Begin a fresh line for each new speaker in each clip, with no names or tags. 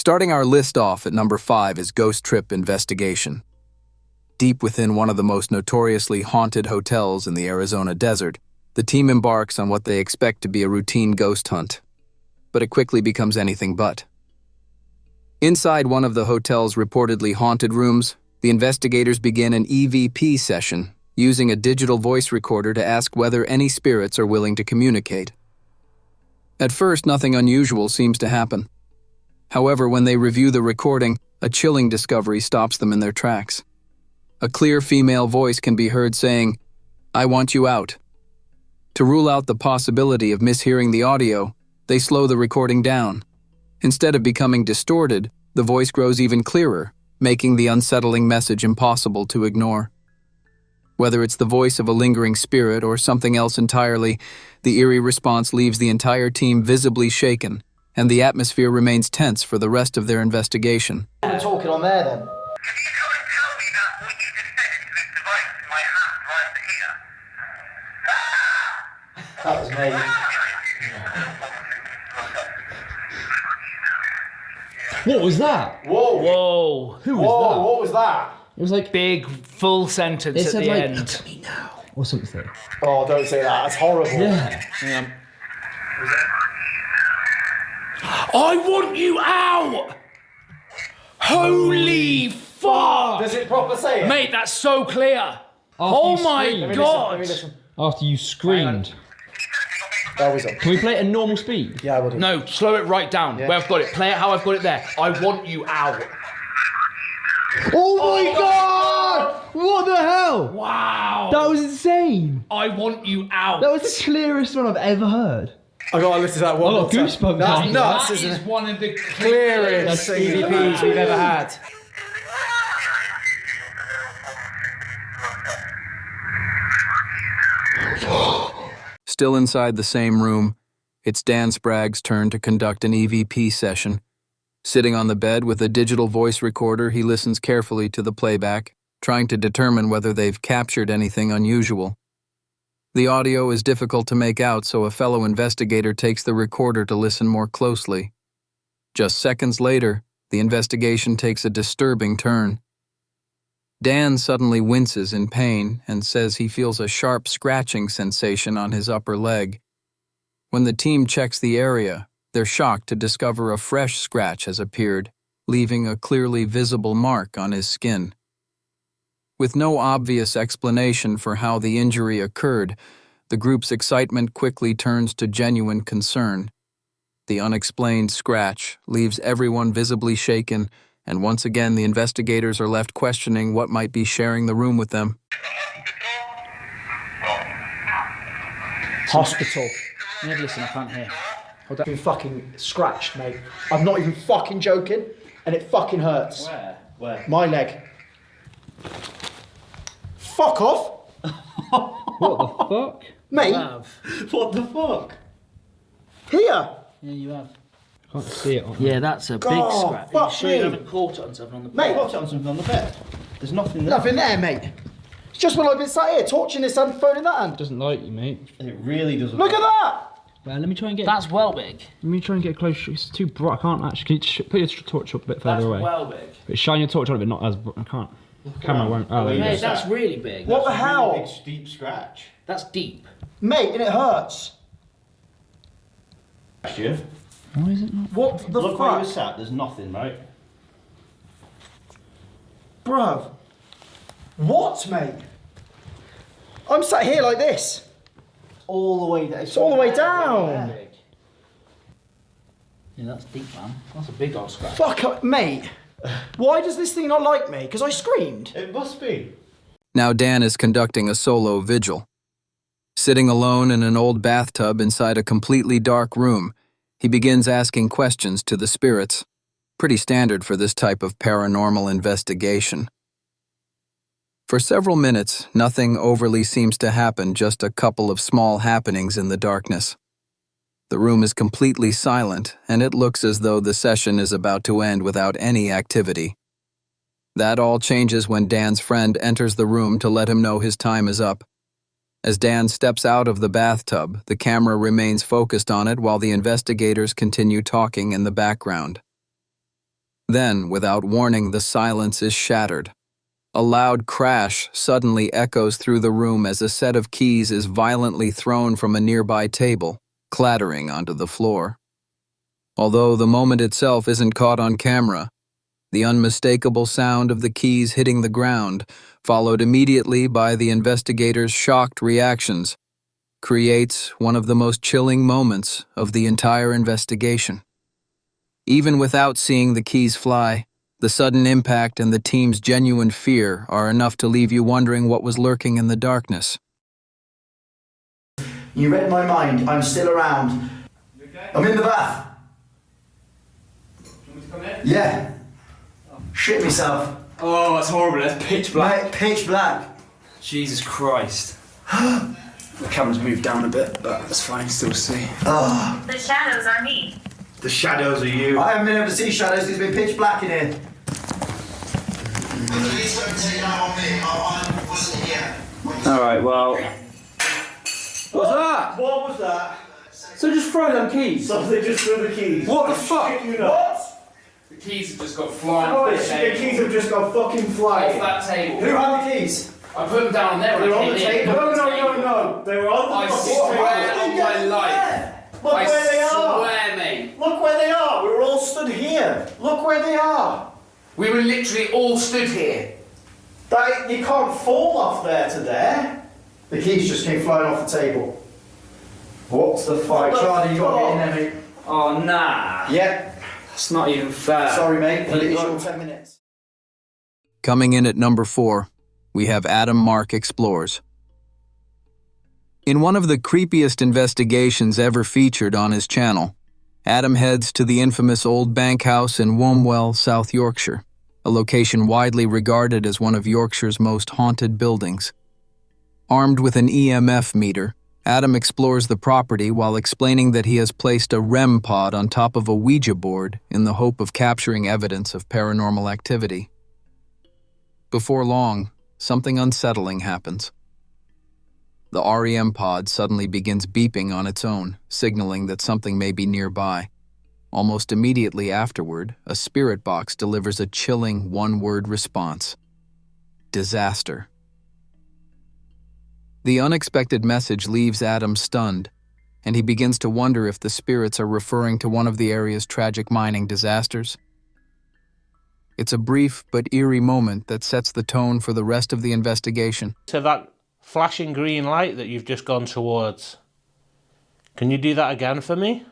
Starting our list off at number 5 is Ghost Trip Investigation. Deep within one of the most notoriously haunted hotels in the Arizona desert, the team embarks on what they expect to be a routine ghost hunt. But it quickly becomes anything but. Inside one of the hotel's reportedly haunted rooms, the investigators begin an EVP session, using a digital voice recorder to ask whether any spirits are willing to communicate. At first, nothing unusual seems to happen. However, when they review the recording, a chilling discovery stops them in their tracks. A clear female voice can be heard saying, "I want you out." To rule out the possibility of mishearing the audio, they slow the recording down. Instead of becoming distorted, the voice grows even clearer, making the unsettling message impossible to ignore. Whether it's the voice of a lingering spirit or something else entirely, the eerie response leaves the entire team visibly shaken, and the atmosphere remains tense for the rest of their investigation.
We're talking on there then. That was me.
What was that?
Whoa!
Whoa.
Who was
Whoa!
that?
What was that?
It was like
Big, full sentence
it
at
said
the
like,
end.
"Look at me now," or something.
Oh, don't say that. That's horrible.
Yeah.
Yeah. I want you out! Holy fuck!
Does it proper say it?
Mate, that's so clear. Oh
you
my
screamed. Let me
god!
Let me listen.
After you screamed.
That was it.
Can we play it at normal speed?
Yeah, I will do.
No, slow it right down.
Yeah.
Where I've got it. Play it how I've got it there. I want you out.
Oh my god! What the hell?
Wow.
That was insane.
I want you out.
That was the clearest one I've ever heard.
I gotta listen to that one.
I
more
got
time.
goosebumps.
That's
now.
nuts,
That
isn't
is
it?
one of the
Clearest EVPs we've ever had.
Still inside the same room, it's Dan Sprague's turn to conduct an EVP session. Sitting on the bed with a digital voice recorder, he listens carefully to the playback, trying to determine whether they've captured anything unusual. The audio is difficult to make out, so a fellow investigator takes the recorder to listen more closely. Just seconds later, the investigation takes a disturbing turn. Dan suddenly winces in pain and says he feels a sharp scratching sensation on his upper leg. When the team checks the area, they're shocked to discover a fresh scratch has appeared, leaving a clearly visible mark on his skin. With no obvious explanation for how the injury occurred, the group's excitement quickly turns to genuine concern. The unexplained scratch leaves everyone visibly shaken, and once again the investigators are left questioning what might be sharing the room with them.
Hospital.
Yeah, listen, I can't hear.
I've been fucking scratched, mate. I'm not even fucking joking, and it fucking hurts.
Where?
My leg. Fuck off,
What the fuck?
mate.
What the fuck?
Here.
Yeah, you have.
I can't see it on
Yeah, that's a big
God,
scratch.
fuck
You sure you
me.
haven't caught it on something on the
Mate,
bed?
what's
on something on the bed. There's nothing there.
Nothing there, mate. It's just when I've been sat here, torching this hand, phone in that hand.
Doesn't like you, mate.
It really doesn't.
Look at that.
Well, let me try and get.
That's well big.
Let me try and get close. It's too bright. I can't actually. Can you put your torch up a bit further
That's
away?
well big.
But shine your torch on it, but not as. I can't. Camera won't. Oh, there you
Mate,
go.
that's really big.
What the
That's a
hell?
really big, steep scratch.
That's deep.
Mate, and it hurts.
You.
Why is it not?
What the
Look where you were
fuck?
sat. There's nothing, right?
Bruv. What, mate? I'm sat here like this.
All the way down.
It's all the way down.
Yeah, that's deep, man. That's a big old scratch.
Fuck, mate. Why does this thing not like me? Because I screamed.
It must be.
Now Dan is conducting a solo vigil. Sitting alone in an old bathtub inside a completely dark room, he begins asking questions to the spirits, pretty standard for this type of paranormal investigation. For several minutes, nothing overly seems to happen, just a couple of small happenings in the darkness. The room is completely silent, and it looks as though the session is about to end without any activity. That all changes when Dan's friend enters the room to let him know his time is up. As Dan steps out of the bathtub, the camera remains focused on it while the investigators continue talking in the background. Then, without warning, the silence is shattered. A loud crash suddenly echoes through the room as a set of keys is violently thrown from a nearby table, clattering onto the floor. Although the moment itself isn't caught on camera, the unmistakable sound of the keys hitting the ground, followed immediately by the investigators' shocked reactions, creates one of the most chilling moments of the entire investigation. Even without seeing the keys fly, the sudden impact and the team's genuine fear are enough to leave you wondering what was lurking in the darkness.
You read my mind. I'm still around.
You okay?
I'm in the bath.
Do you want me to come in?
Yeah. Shit myself.
Oh, that's horrible. That's pitch black.
Mate, pitch black.
Jesus Christ. The camera's moved down a bit, but that's fine. Still see.
Oh,
The shadows are me.
The shadows are you.
I haven't been able to see shadows. It's been pitch black in here.
Alright, well. What's that?
What was that?
So just throw them keys.
Something just threw the keys.
What the fuck?
You know. What?
The keys have just got flying
Oh,
off
the
the table.
keys have just gone fucking
Off
flying.
that table.
Who had the keys?
I put them down there
They
when
were
I
on the
came in.
table.
Put
No,
the
no,
table.
no, no. They were on the
I
fucking
swear
table.
on my life.
Look
I
where they are.
swear, mate.
Look where they are. We were all stood here. Look where they are.
We were literally all stood here.
That, you can't fall off there to there.
The keys just came flying off the table. What's the fuck?
the
Charlie, you got to get in
fuck?
there, mate.
Oh, nah.
Yep.
That's not even fair.
Sorry, mate, but it is your 10 minutes.
Coming in at number 4, we have Adam Mark Explores. In one of the creepiest investigations ever featured on his channel, Adam heads to the infamous Old Bank House in Womwell, South Yorkshire, a location widely regarded as one of Yorkshire's most haunted buildings. Armed with an EMF meter, Adam explores the property while explaining that he has placed a REM pod on top of a Ouija board in the hope of capturing evidence of paranormal activity. Before long, something unsettling happens. The REM pod suddenly begins beeping on its own, signaling that something may be nearby. Almost immediately afterward, a spirit box delivers a chilling one-word response: disaster. The unexpected message leaves Adam stunned, and he begins to wonder if the spirits are referring to one of the area's tragic mining disasters. It's a brief but eerie moment that sets the tone for the rest of the investigation.
To that flashing green light that you've just gone towards. Can you do that again for me?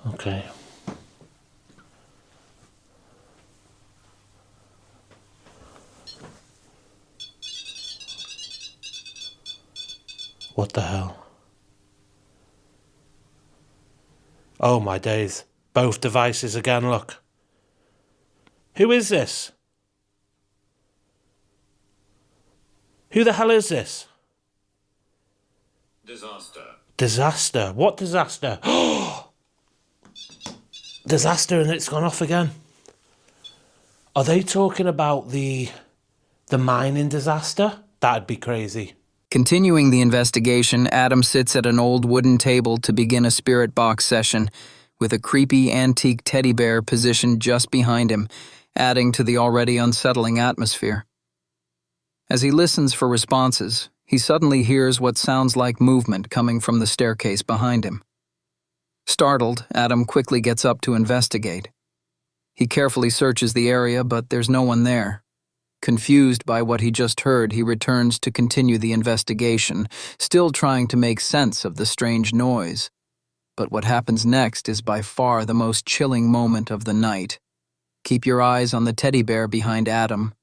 Okay. What the hell? Oh my days. Both devices again, look. Who is this? Who the hell is this?
Disaster.
Disaster. What disaster? Disaster, and it's gone off again. Are they talking about the mining disaster? That'd be crazy.
Continuing the investigation, Adam sits at an old wooden table to begin a spirit box session, with a creepy antique teddy bear positioned just behind him, adding to the already unsettling atmosphere. As he listens for responses, he suddenly hears what sounds like movement coming from the staircase behind him. Startled, Adam quickly gets up to investigate. He carefully searches the area, but there's no one there. Confused by what he just heard, he returns to continue the investigation, still trying to make sense of the strange noise. But what happens next is by far the most chilling moment of the night. Keep your eyes on the teddy bear behind Adam.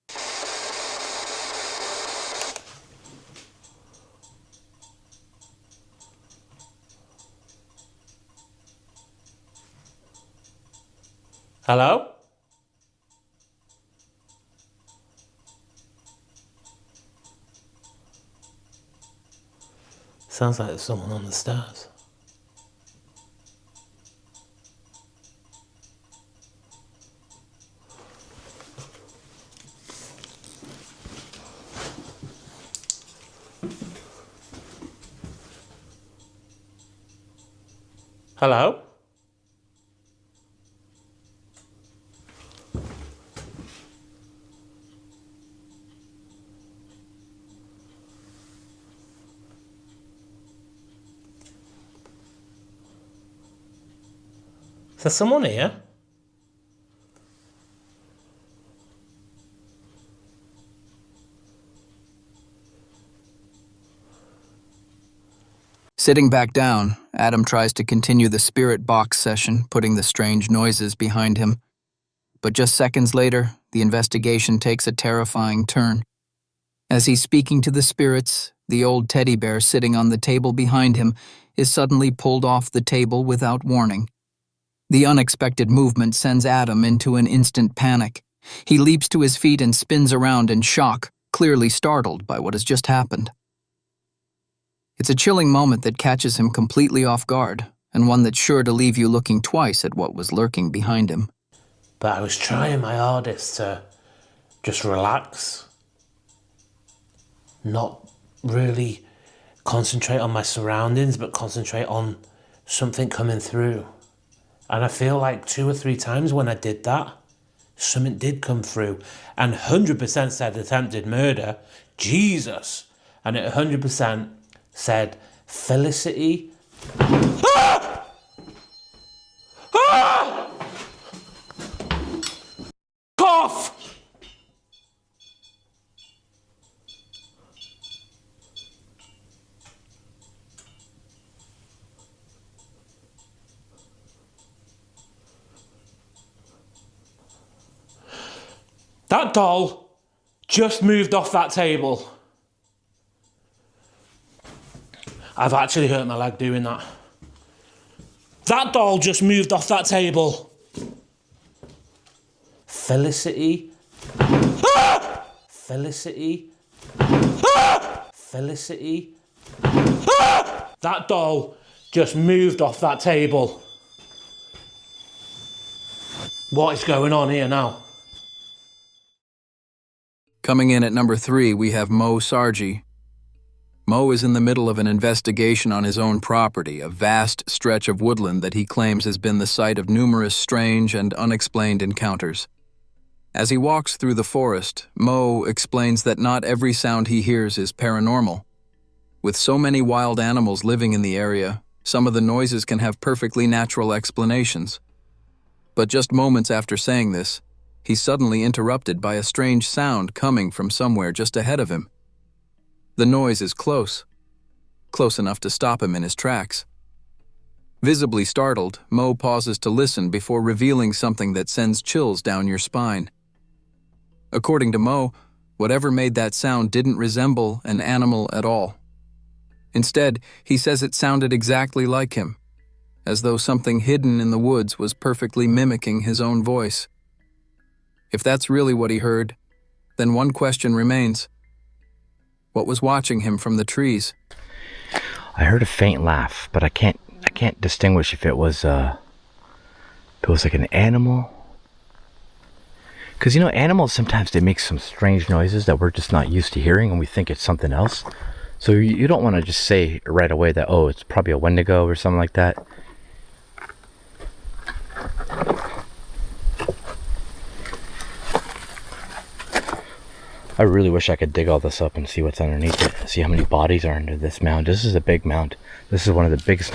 Hello? Sounds like there's someone on the stairs. Hello? Is there someone here?
Sitting back down, Adam tries to continue the spirit box session, putting the strange noises behind him. But just seconds later, the investigation takes a terrifying turn. As he's speaking to the spirits, the old teddy bear sitting on the table behind him is suddenly pulled off the table without warning. The unexpected movement sends Adam into an instant panic. He leaps to his feet and spins around in shock, clearly startled by what has just happened. It's a chilling moment that catches him completely off guard, and one that's sure to leave you looking twice at what was lurking behind him.
But I was trying my hardest to just relax. Not really concentrate on my surroundings, but concentrate on something coming through. And I feel like 2 or 3 times when I did that, something did come through. And 100% said attempted murder. Jesus! And it 100% said Felicity. Ah! Ah! Cough! That doll just moved off that table. I've actually hurt my leg doing that. That doll just moved off that table. Felicity. Ah! Felicity. Ah! Felicity. Ah! That doll just moved off that table. What is going on here now?
Coming in at number 3, we have Mo Sargi. Mo is in the middle of an investigation on his own property, a vast stretch of woodland that he claims has been the site of numerous strange and unexplained encounters. As he walks through the forest, Mo explains that not every sound he hears is paranormal. With so many wild animals living in the area, some of the noises can have perfectly natural explanations. But just moments after saying this, he's suddenly interrupted by a strange sound coming from somewhere just ahead of him. The noise is close enough to stop him in his tracks. Visibly startled, Mo pauses to listen before revealing something that sends chills down your spine. According to Mo, whatever made that sound didn't resemble an animal at all. Instead, he says it sounded exactly like him, as though something hidden in the woods was perfectly mimicking his own voice. If that's really what he heard, then one question remains. What was watching him from the trees?
I heard a faint laugh, but I can't distinguish if it was like an animal. Because, animals sometimes they make some strange noises that we're just not used to hearing and we think it's something else. So you don't want to just say right away that, oh, it's probably a wendigo or something like that. I really wish I could dig all this up and see what's underneath it. See how many bodies are under this mound. This is a big mound. This is one of the biggest.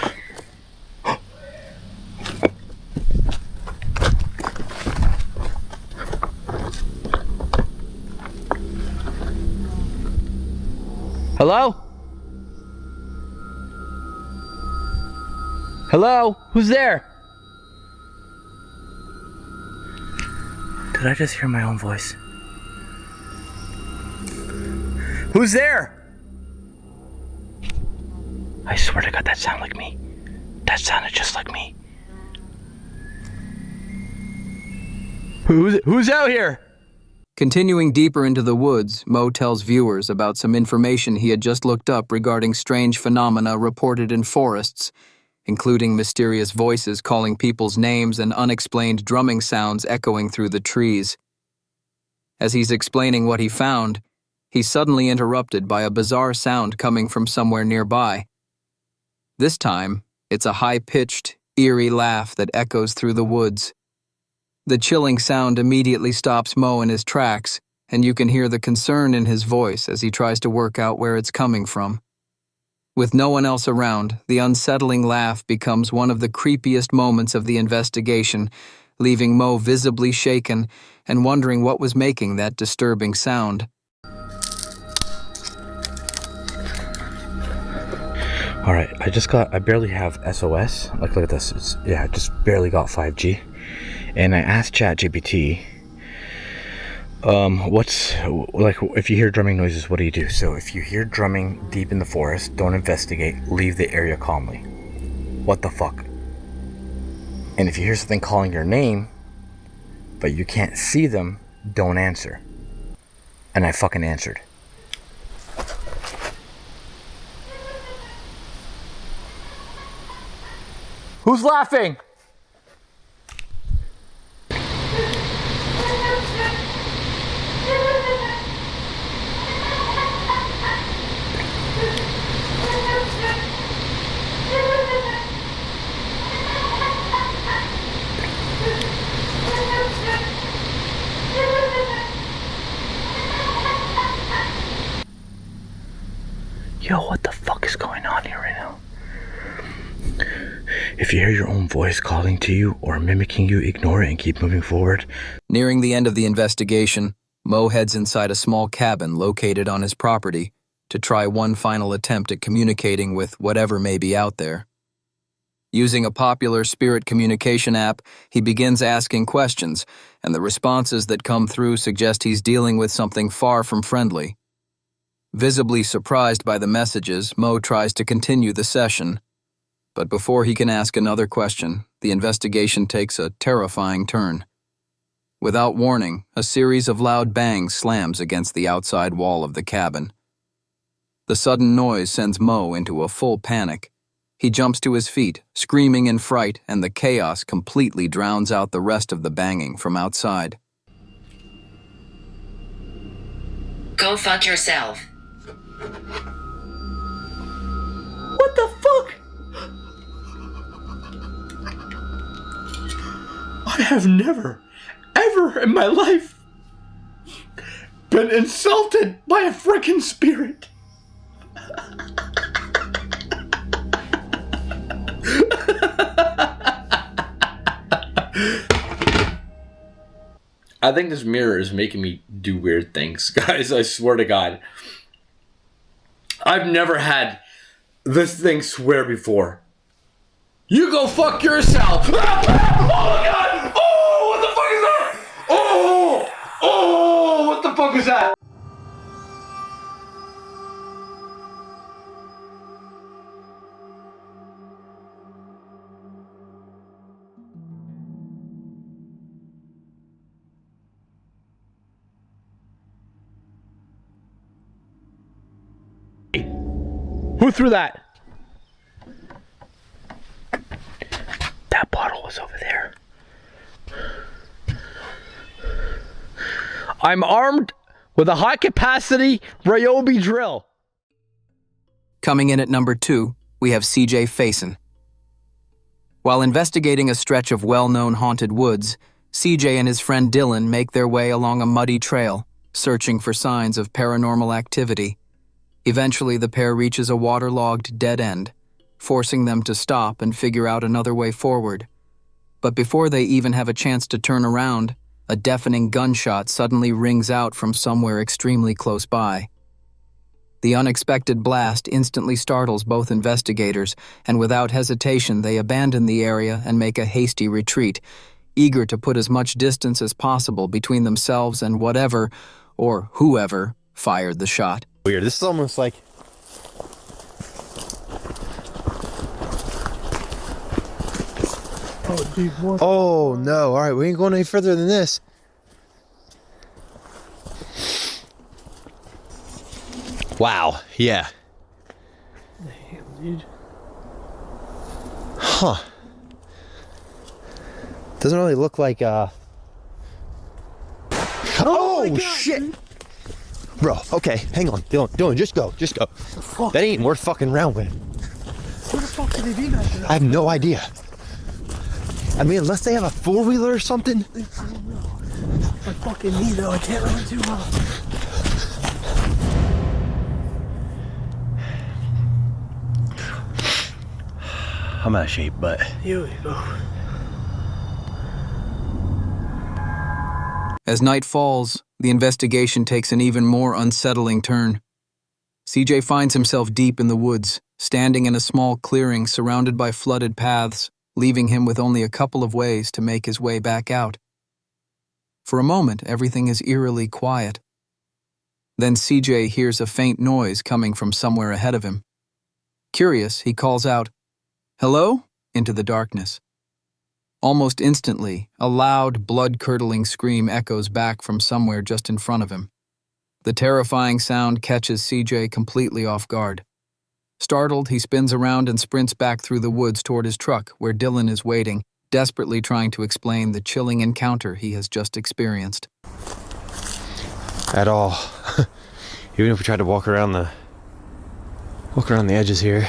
Hello? Hello? Who's there? Did I just hear my own voice? Who's there? I swear to God, that sounded like me. That sounded just like me. Who's out here?
Continuing deeper into the woods, Mo tells viewers about some information he had just looked up regarding strange phenomena reported in forests, including mysterious voices calling people's names and unexplained drumming sounds echoing through the trees. As he's explaining what he found, he's suddenly interrupted by a bizarre sound coming from somewhere nearby. This time, it's a high-pitched, eerie laugh that echoes through the woods. The chilling sound immediately stops Mo in his tracks, and you can hear the concern in his voice as he tries to work out where it's coming from. With no one else around, the unsettling laugh becomes one of the creepiest moments of the investigation, leaving Mo visibly shaken and wondering what was making that disturbing sound.
Alright, I barely have SOS. Like, look at this. I just barely got 5G. And I asked ChatGPT, if you hear drumming noises, what do you do? So if you hear drumming deep in the forest, don't investigate, leave the area calmly. What the fuck? And if you hear something calling your name, but you can't see them, don't answer. And I fucking answered. Who's laughing? Yo, what the fuck is going on here right now? If you hear your own voice calling to you or mimicking you, ignore it and keep moving forward.
Nearing the end of the investigation, Mo heads inside a small cabin located on his property to try one final attempt at communicating with whatever may be out there. Using a popular spirit communication app, he begins asking questions, and the responses that come through suggest he's dealing with something far from friendly. Visibly surprised by the messages, Mo tries to continue the session. But before he can ask another question, the investigation takes a terrifying turn. Without warning, a series of loud bangs slams against the outside wall of the cabin. The sudden noise sends Mo into a full panic. He jumps to his feet, screaming in fright, and the chaos completely drowns out the rest of the banging from outside.
Go fuck yourself.
What the fuck? I have never, ever in my life been insulted by a frickin' spirit.
I think this mirror is making me do weird things, guys. I swear to God. I've never had this thing swear before. You go fuck yourself. Oh my God! Oh, what the fuck is that? Oh, what the fuck is that?
Who threw that? That bottle was over there. I'm armed with a high-capacity Ryobi drill.
Coming in at number 2, we have CJ Faison. While investigating a stretch of well-known haunted woods, CJ and his friend Dylan make their way along a muddy trail, searching for signs of paranormal activity. Eventually, the pair reaches a waterlogged dead end, forcing them to stop and figure out another way forward. But before they even have a chance to turn around, a deafening gunshot suddenly rings out from somewhere extremely close by. The unexpected blast instantly startles both investigators, and without hesitation they abandon the area and make a hasty retreat, eager to put as much distance as possible between themselves and whatever, or whoever, fired the shot.
Weird. This is almost like...
Oh, dude, what?
Oh, no. All right, we ain't going any further than this. Wow. Yeah.
Damn, dude.
Huh. Doesn't really look like, Oh,
God,
shit!
Dude.
Bro, okay, hang on. Dylan, just go.
Fuck.
That ain't worth fucking around with.
Where the fuck did they be, man?
I have no idea. I mean, unless they have a four-wheeler or something.
I don't know. I fucking need though. I can't run too well.
I'm out of shape, but
Here we go.
As night falls, the investigation takes an even more unsettling turn. CJ finds himself deep in the woods, standing in a small clearing surrounded by flooded paths, leaving him with only a couple of ways to make his way back out. For a moment, everything is eerily quiet. Then CJ hears a faint noise coming from somewhere ahead of him. Curious, he calls out, "Hello?" into the darkness. Almost instantly, a loud, blood-curdling scream echoes back from somewhere just in front of him. The terrifying sound catches CJ completely off guard. Startled, he spins around and sprints back through the woods toward his truck, where Dylan is waiting, desperately trying to explain the chilling encounter he has just experienced.
at all. Even if we tried to walk around the edges here.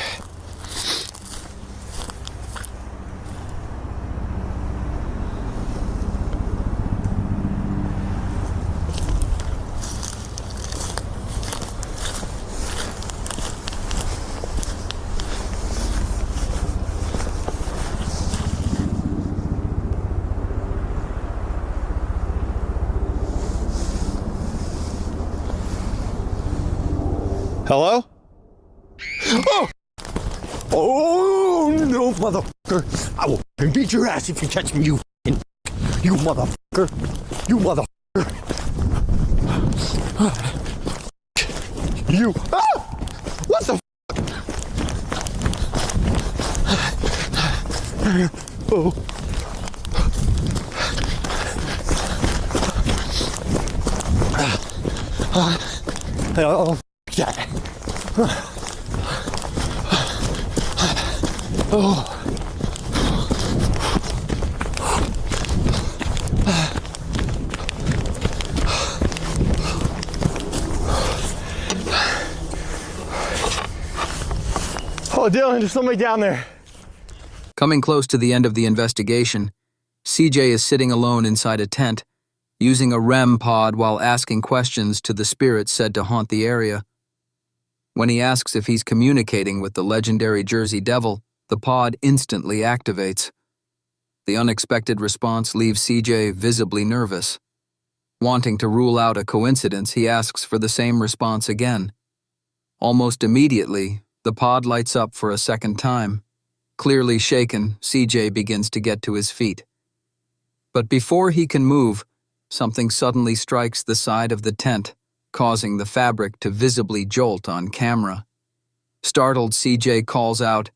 Hello? Oh! Oh, no, motherfucker. I will beat your ass if you catch me, you motherfucker. You motherfucker. You. Ah! What the Oh. Oh, that. Oh. Oh, Dylan, there's somebody down there.
Coming close to the end of the investigation, CJ is sitting alone inside a tent, using a REM pod while asking questions to the spirits said to haunt the area. When he asks if he's communicating with the legendary Jersey Devil, the pod instantly activates. The unexpected response leaves CJ visibly nervous. Wanting to rule out a coincidence, he asks for the same response again. Almost immediately, the pod lights up for a second time. Clearly shaken, CJ begins to get to his feet. But before he can move, something suddenly strikes the side of the tent, causing the fabric to visibly jolt on camera. Startled, CJ calls out,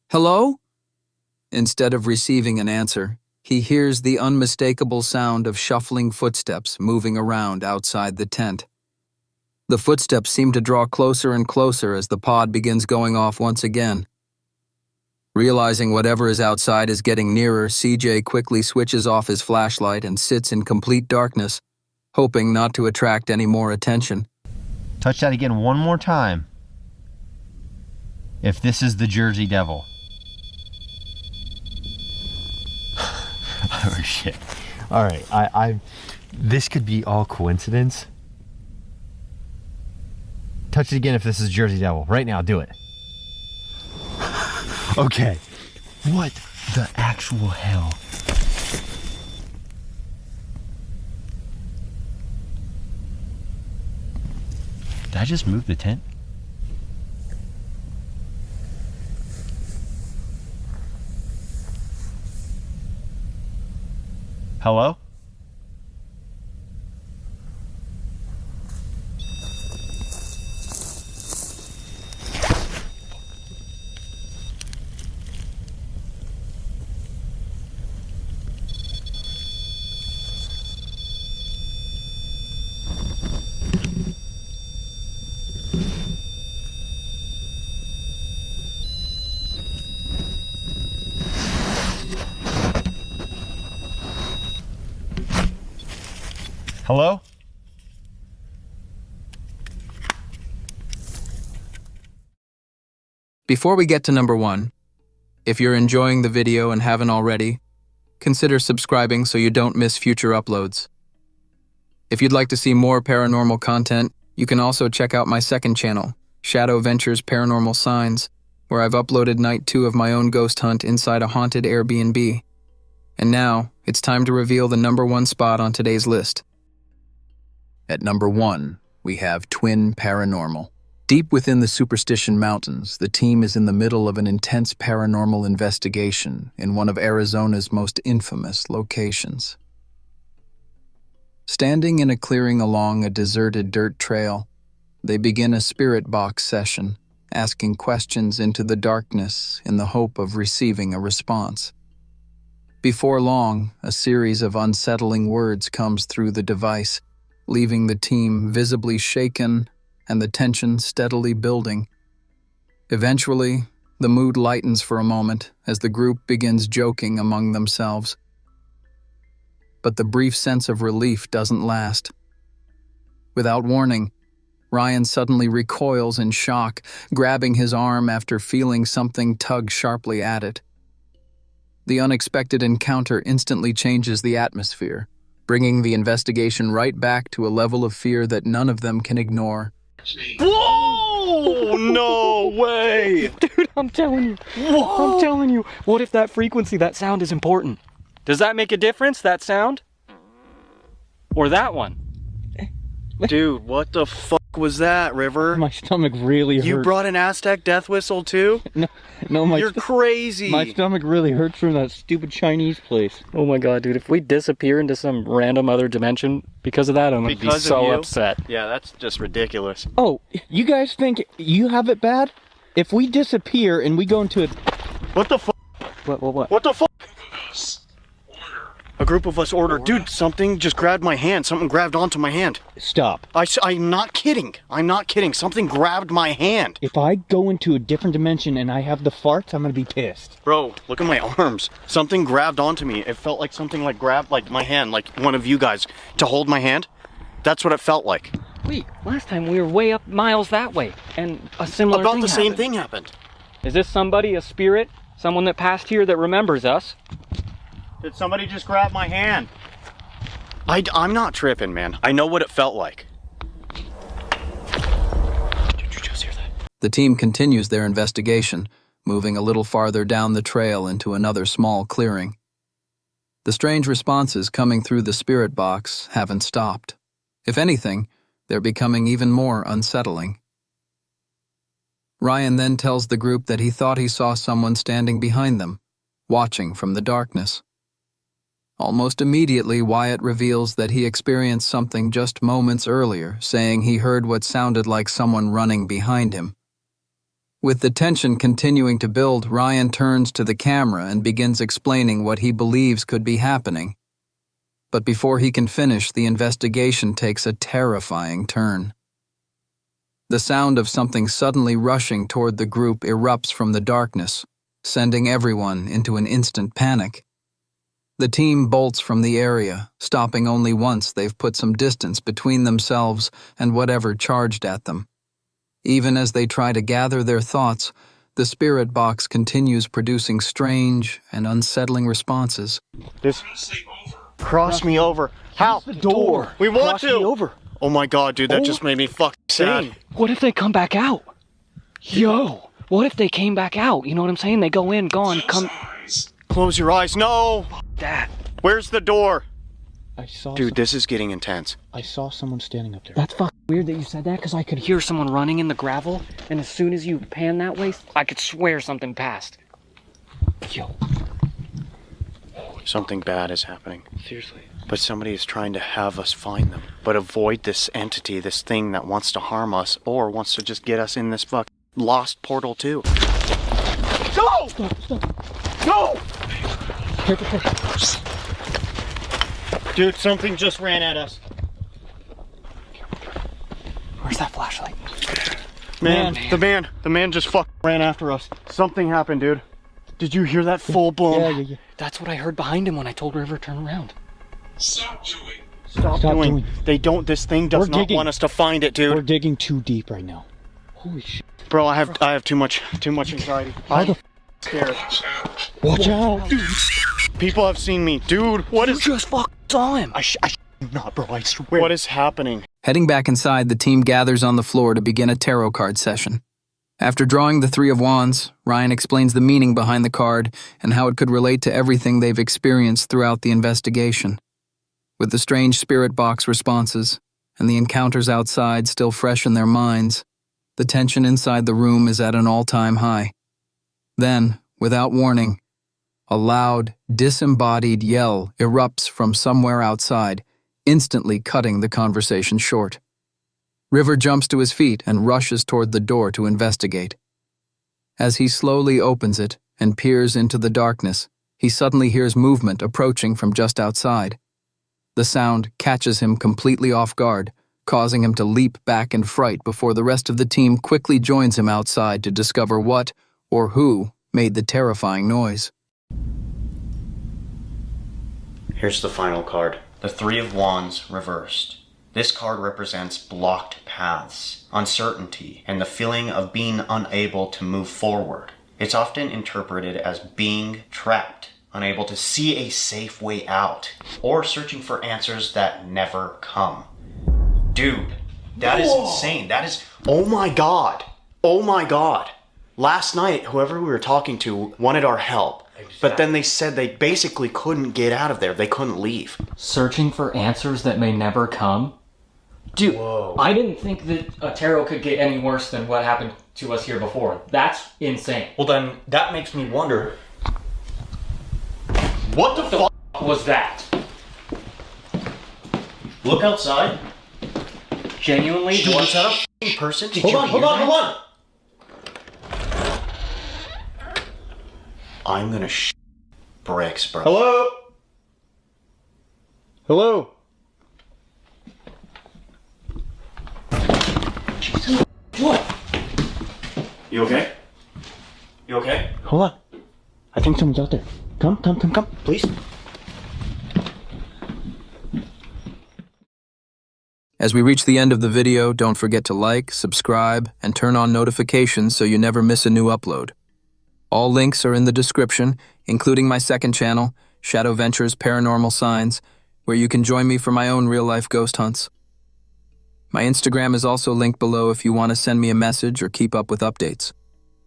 "Hello?" Instead of receiving an answer, he hears the unmistakable sound of shuffling footsteps moving around outside the tent. The footsteps seem to draw closer and closer as the pod begins going off once again. Realizing whatever is outside is getting nearer, CJ quickly switches off his flashlight and sits in complete darkness, hoping not to attract any more attention.
Touch that again one more time. If this is the Jersey Devil.
Oh shit. All right, I this could be all coincidence. Touch it again if this is Jersey Devil. Right now, do it. Okay. What the actual hell?
Did I just move the tent? Hello? Hello?
Before we get to number 1, if you're enjoying the video and haven't already, consider subscribing so you don't miss future uploads. If you'd like to see more paranormal content, you can also check out my second channel, Shadow Ventures Paranormal Signs, where I've uploaded night 2 of my own ghost hunt inside a haunted Airbnb. And now, it's time to reveal the number 1 spot on today's list. At number 1, we have Twin Paranormal. Deep within the Superstition Mountains, the team is in the middle of an intense paranormal investigation in one of Arizona's most infamous locations. Standing in a clearing along a deserted dirt trail, they begin a spirit box session, asking questions into the darkness in the hope of receiving a response. Before long, a series of unsettling words comes through the device, leaving the team visibly shaken and the tension steadily building. Eventually, the mood lightens for a moment as the group begins joking among themselves. But the brief sense of relief doesn't last. Without warning, Ryan suddenly recoils in shock, grabbing his arm after feeling something tug sharply at it. The unexpected encounter instantly changes the atmosphere, bringing the investigation right back to a level of fear that none of them can ignore.
Whoa! No way! Dude, I'm telling you. Whoa! I'm telling you. What if that frequency, that sound is important? Does that make a difference, that sound? Or that one? Dude, what the fuck was that, River?
My stomach really hurts.
You brought an Aztec death whistle too?
No,
You're crazy.
My stomach really hurts from that stupid Chinese place.
Oh my god, dude, if we disappear into some random other dimension because of that, I'm gonna be so upset. Yeah, that's just ridiculous.
Oh, you guys think you have it bad? If we disappear and we go into a...
What the fuck? What? What the fuck? A group of us ordered. Dude, something just grabbed my hand. Something grabbed onto my hand.
Stop.
I'm not kidding. I'm not kidding. Something grabbed my hand.
If I go into a different dimension and I have the farts, I'm gonna be pissed.
Bro, look at my arms. Something grabbed onto me. It felt like something like grabbed like my hand, like one of you guys, to hold my hand. That's what it felt like.
Wait, last time we were way up miles that way, and a similar
About
thing
the same
happened.
thing happened.
Is this somebody, a spirit? Someone that passed here that remembers us?
Did somebody just grab my hand? I'm not tripping, man. I know what it felt like. Did you just hear that?
The team continues their investigation, moving a little farther down the trail into another small clearing. The strange responses coming through the spirit box haven't stopped. If anything, they're becoming even more unsettling. Ryan then tells the group that he thought he saw someone standing behind them, watching from the darkness. Almost immediately, Wyatt reveals that he experienced something just moments earlier, saying he heard what sounded like someone running behind him. With the tension continuing to build, Ryan turns to the camera and begins explaining what he believes could be happening. But before he can finish, the investigation takes a terrifying turn. The sound of something suddenly rushing toward the group erupts from the darkness, sending everyone into an instant panic. The team bolts from the area, stopping only once they've put some distance between themselves and whatever charged at them. Even as they try to gather their thoughts, the spirit box continues producing strange and unsettling responses.
Cross me over. How?
The door.
We want
Cross
to.
me over.
Oh my god, dude, that just made me fucking sad.
What if they come back out? Yo, what if they came back out? You know what I'm saying? They go in, gone, come...
Close your eyes. No!
That.
Where's the door?
I saw.
Dude, this is getting intense.
I saw someone standing up there.
That's fucking weird that you said that, because I could hear someone running in the gravel, and as soon as you pan that way, I could swear something passed. Yo.
Something bad is happening.
Seriously.
But somebody is trying to have us find them. But avoid this entity, this thing that wants to harm us, or wants to just get us in this fucking lost portal too.
No! Stop. No!
Dude, something just ran at us.
Where's that flashlight?
Man, the man just fucking ran after us. Something happened, dude. Did you hear that full blown?
Yeah. That's what I heard behind him when I told River turn around.
Stop doing. They don't. This thing does not want us to find it, dude.
We're digging too deep right now. Holy shit.
Bro, I have too much anxiety. I'm scared.
Watch out, dude. People have seen me. Dude, what is...
You just fucking saw him.
I not, bro, I swear. What is happening?
Heading back inside, the team gathers on the floor to begin a tarot card session. After drawing the Three of Wands, Ryan explains the meaning behind the card and how it could relate to everything they've experienced throughout the investigation. With the strange spirit box responses and the encounters outside still fresh in their minds, the tension inside the room is at an all-time high. Then, without warning, a loud, disembodied yell erupts from somewhere outside, instantly cutting the conversation short. River jumps to his feet and rushes toward the door to investigate. As he slowly opens it and peers into the darkness, he suddenly hears movement approaching from just outside. The sound catches him completely off guard, causing him to leap back in fright before the rest of the team quickly joins him outside to discover what or who made the terrifying noise.
Here's the final card. The Three of Wands reversed. This card represents blocked paths, uncertainty, and the feeling of being unable to move forward. It's often interpreted as being trapped, unable to see a safe way out, or searching for answers that never come. Dude, that is insane. That is, oh my god. Oh my god. Last night, whoever we were talking to wanted our help, but then they said they basically couldn't get out of there. They couldn't leave.
Searching for answers that may never come? Dude, I didn't think that a tarot could get any worse than what happened to us here before. That's insane.
Well then, that makes me wonder, what the fuck
was that?
Look outside.
Genuinely?
Dude, was that a f***ing person?
Hold on.
I'm gonna bricks, bro.
Hello? Hello?
What?
You okay? You okay?
Hold on. I think someone's out there. Come, please.
As we reach the end of the video, don't forget to like, subscribe, and turn on notifications so you never miss a new upload. All links are in the description, including my second channel, Shadow Ventures Paranormal Signs, where you can join me for my own real-life ghost hunts. My Instagram is also linked below if you want to send me a message or keep up with updates.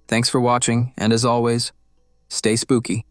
Thanks for watching, and as always, stay spooky.